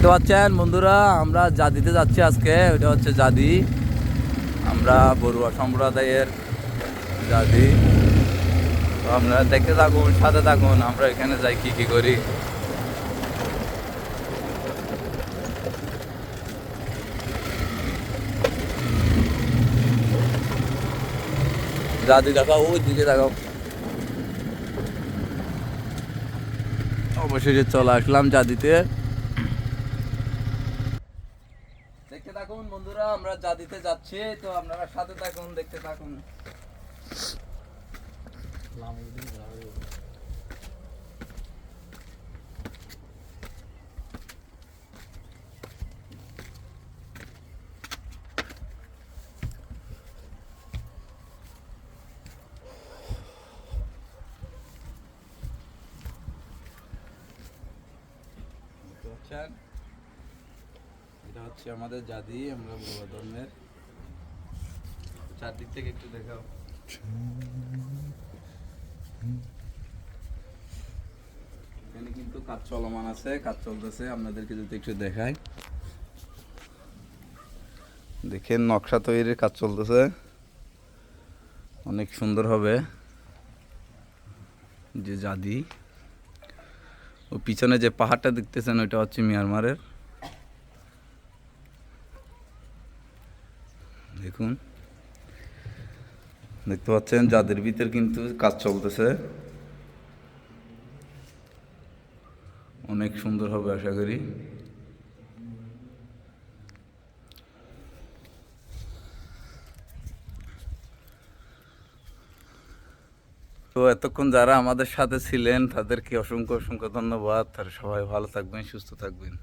দেখতে পাচ্ছেন বন্ধুরা, আমরা জাদিতে যাচ্ছি আজকে। ওটা হচ্ছে জাদি, আমরা বড়ুয়া সম্প্রদায়ের জাদি। তো আপনারা দেখতে থাকুন, সাথে থাকুন, আমরা এখানে যাই কি কি করি। জাদি দেখাও, ওই দিকে দেখাও। অবশেষে চলে আসলাম জাদিতে। দেখতে থাকুন বন্ধুরা, আমরা জাদিতে যাচ্ছি, তো আপনারা সাথে থাকুন, দেখতে থাকুন। এটা হচ্ছে আমাদের জাদি, আমরা বড়ুয়া ধর্মের। চারদিক থেকে একটু দেখাও। এখানে কিন্তু কাজ চলমান আছে, কাজ চলতেছে, আপনাদেরকে যদি একটু দেখাই। দেখেন, নকশা তৈরির কাজ চলতেছে, অনেক সুন্দর হবে যে জাদি। ও পিছনে যে পাহাড়টা দেখতেছেন, ওইটা হচ্ছে মিয়ানমারের। দেখুন, দেখতে পাচ্ছেন জাদির ভিতর কিন্তু কাজ চলতেছে, অনেক সুন্দর হবে আশা করি। তো এতক্ষণ যারা আমাদের সাথে ছিলেন তাদেরকে অসংখ্য অসংখ্য ধন্যবাদ। আর সবাই ভালো থাকবেন, সুস্থ থাকবেন।